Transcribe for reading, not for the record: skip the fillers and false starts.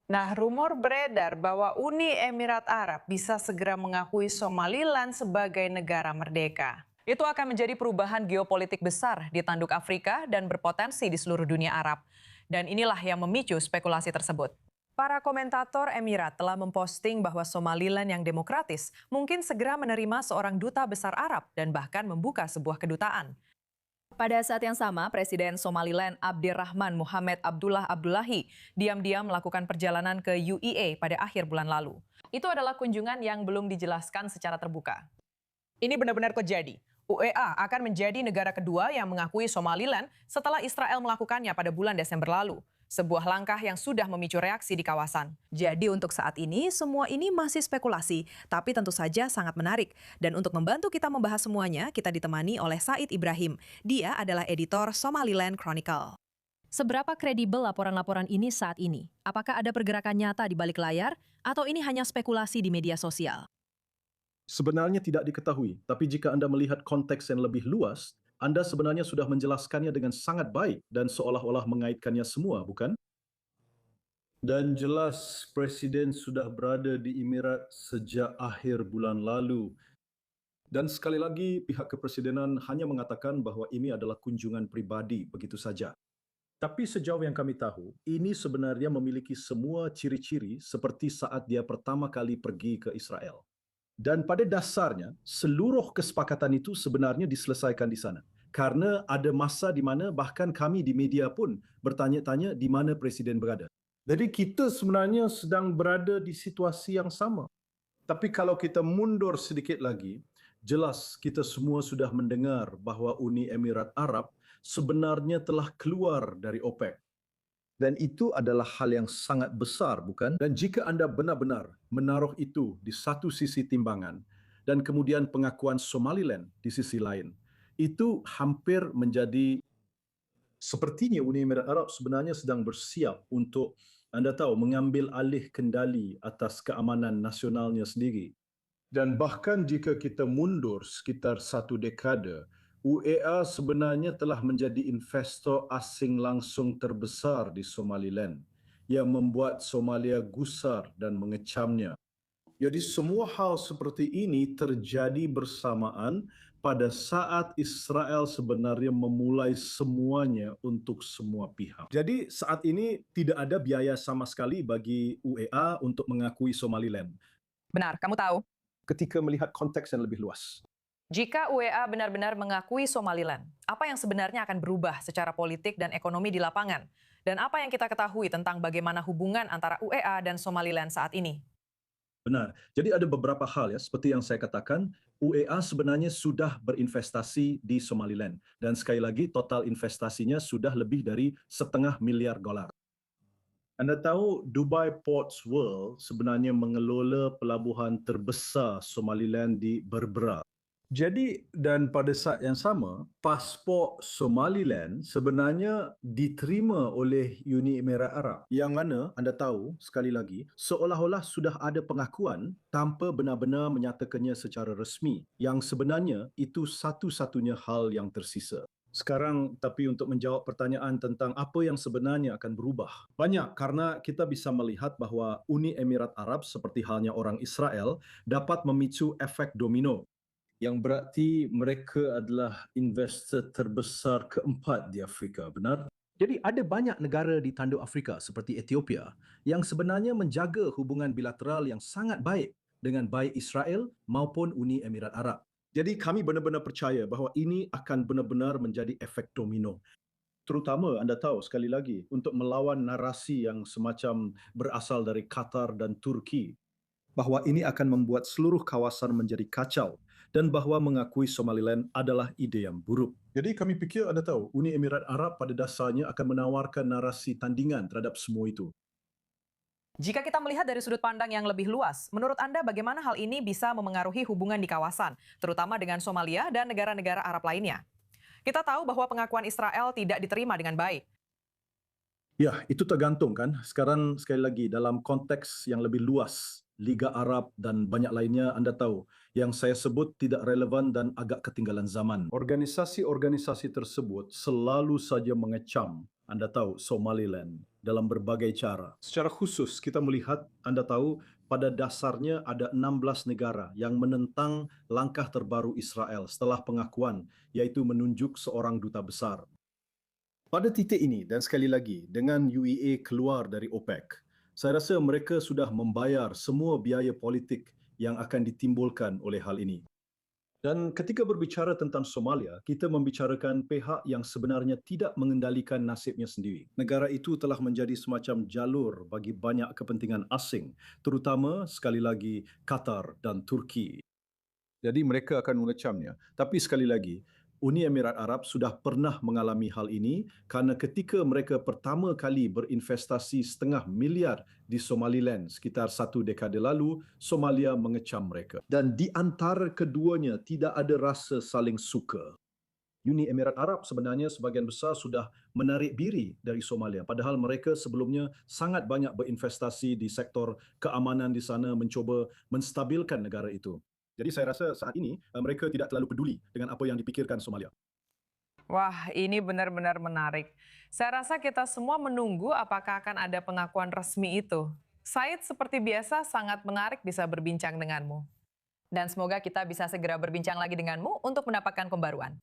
Nah, rumor beredar bahwa Uni Emirat Arab bisa segera mengakui Somaliland sebagai negara merdeka. Itu akan menjadi perubahan geopolitik besar di tanduk Afrika dan berpotensi di seluruh dunia Arab. Dan inilah yang memicu spekulasi tersebut. Para komentator Emirat telah memposting bahwa Somaliland yang demokratis mungkin segera menerima seorang duta besar Arab dan bahkan membuka sebuah kedutaan. Pada saat yang sama, Presiden Somaliland Abdirrahman Mohamed Abdullah Abdullahi diam-diam melakukan perjalanan ke UEA pada akhir bulan lalu. Itu adalah kunjungan yang belum dijelaskan secara terbuka. Ini benar-benar terjadi. UEA akan menjadi negara kedua yang mengakui Somaliland setelah Israel melakukannya pada bulan Desember lalu. Sebuah langkah yang sudah memicu reaksi di kawasan. Jadi untuk saat ini, semua ini masih spekulasi, tapi tentu saja sangat menarik. Dan untuk membantu kita membahas semuanya, kita ditemani oleh Said Ibrahim. Dia adalah editor Somaliland Chronicle. Seberapa kredibel laporan-laporan ini saat ini? Apakah ada pergerakan nyata di balik layar, atau ini hanya spekulasi di media sosial? Sebenarnya tidak diketahui, tapi jika Anda melihat konteks yang lebih luas, Anda sebenarnya sudah menjelaskannya dengan sangat baik dan seolah-olah mengaitkannya semua, bukan? Dan jelas Presiden sudah berada di Emirat sejak akhir bulan lalu. Dan sekali lagi, pihak kepresidenan hanya mengatakan bahawa ini adalah kunjungan pribadi begitu saja. Tapi sejauh yang kami tahu, ini sebenarnya memiliki semua ciri-ciri seperti saat dia pertama kali pergi ke Israel. Dan pada dasarnya, seluruh kesepakatan itu sebenarnya diselesaikan di sana. Karena ada masa di mana bahkan kami di media pun bertanya-tanya di mana Presiden berada. Jadi kita sebenarnya sedang berada di situasi yang sama. Tapi kalau kita mundur sedikit lagi, jelas kita semua sudah mendengar bahawa Uni Emirat Arab sebenarnya telah keluar dari OPEC. Dan itu adalah hal yang sangat besar, bukan? Dan jika anda benar-benar menaruh itu di satu sisi timbangan dan kemudian pengakuan Somaliland di sisi lain, itu hampir menjadi sepertinya Uni Emirat Arab sebenarnya sedang bersiap untuk anda tahu mengambil alih kendali atas keamanan nasionalnya sendiri. Dan bahkan jika kita mundur sekitar satu dekade, UEA sebenarnya telah menjadi investor asing langsung terbesar di Somaliland yang membuat Somalia gusar dan mengecamnya. Jadi semua hal seperti ini terjadi bersamaan pada saat Israel sebenarnya memulai semuanya untuk semua pihak. Jadi saat ini tidak ada biaya sama sekali bagi UEA untuk mengakui Somaliland Benar, kamu tahu? ketika melihat konteks yang lebih luas. Jika UEA benar-benar mengakui Somaliland, apa yang sebenarnya akan berubah secara politik dan ekonomi di lapangan? Dan apa yang kita ketahui tentang bagaimana hubungan antara UEA dan Somaliland saat ini? Benar. Jadi ada beberapa hal ya, seperti yang saya katakan, UEA sebenarnya sudah berinvestasi di Somaliland. Dan sekali lagi, total investasinya sudah lebih dari $500 miliar. Anda tahu Dubai Ports World sebenarnya mengelola pelabuhan terbesar Somaliland di Berbera. Jadi dan pada saat yang sama, pasport Somaliland sebenarnya diterima oleh Uni Emirat Arab. Yang mana anda tahu, sekali lagi, seolah-olah sudah ada pengakuan tanpa benar-benar menyatakannya secara resmi. Yang sebenarnya itu satu-satunya hal yang tersisa. Sekarang, tapi untuk menjawab pertanyaan tentang apa yang sebenarnya akan berubah. Banyak, karena kita bisa melihat bahawa Uni Emirat Arab seperti halnya orang Israel dapat memicu efek domino yang berarti mereka adalah investor terbesar keempat di Afrika, benar? Jadi ada banyak negara di tanduk Afrika seperti Ethiopia yang sebenarnya menjaga hubungan bilateral yang sangat baik dengan baik Israel maupun Uni Emirat Arab. Jadi kami benar-benar percaya bahawa ini akan benar-benar menjadi efek domino. Terutama anda tahu sekali lagi untuk melawan narasi yang semacam berasal dari Qatar dan Turki bahawa ini akan membuat seluruh kawasan menjadi kacau dan bahawa mengakui Somaliland adalah ide yang buruk. Jadi kami fikir anda tahu, Uni Emirat Arab pada dasarnya akan menawarkan narasi tandingan terhadap semua itu. Jika kita melihat dari sudut pandang yang lebih luas, menurut Anda bagaimana hal ini bisa memengaruhi hubungan di kawasan, terutama dengan Somalia dan negara-negara Arab lainnya? Kita tahu bahwa pengakuan Israel tidak diterima dengan baik. Ya, itu tergantung kan. Sekarang sekali lagi dalam konteks yang lebih luas, Liga Arab dan banyak lainnya anda tahu, yang saya sebut tidak relevan dan agak ketinggalan zaman. Organisasi-organisasi tersebut selalu saja mengecam, anda tahu, Somaliland. dalam berbagai cara. Secara khusus, kita melihat, Anda tahu, pada dasarnya ada 16 negara yang menentang langkah terbaru Israel setelah pengakuan, yaitu menunjuk seorang duta besar. Pada titik ini, dan sekali lagi, dengan UEA keluar dari OPEC, saya rasa mereka sudah membayar semua biaya politik yang akan ditimbulkan oleh hal ini. Dan ketika berbicara tentang Somalia, kita membicarakan pihak yang sebenarnya tidak mengendalikan nasibnya sendiri. Negara itu telah menjadi semacam jalur bagi banyak kepentingan asing, terutama sekali lagi Qatar dan Turki. Jadi mereka akan mengecamnya. Tapi sekali lagi, Uni Emirat Arab sudah pernah mengalami hal ini kerana ketika mereka pertama kali berinvestasi 500 miliar di Somaliland sekitar 1 dekade lalu, Somalia mengecam mereka. Dan di antara keduanya tidak ada rasa saling suka. Uni Emirat Arab sebenarnya sebahagian besar sudah menarik diri dari Somalia. Padahal mereka sebelumnya sangat banyak berinvestasi di sektor keamanan di sana, mencuba menstabilkan negara itu. Jadi saya rasa saat ini mereka tidak terlalu peduli dengan apa yang dipikirkan Somalia. Wah, ini benar-benar menarik. Saya rasa kita semua menunggu apakah akan ada pengakuan resmi itu. Said, seperti biasa, sangat menarik bisa berbincang denganmu. Dan semoga kita bisa segera berbincang lagi denganmu untuk mendapatkan pembaruan.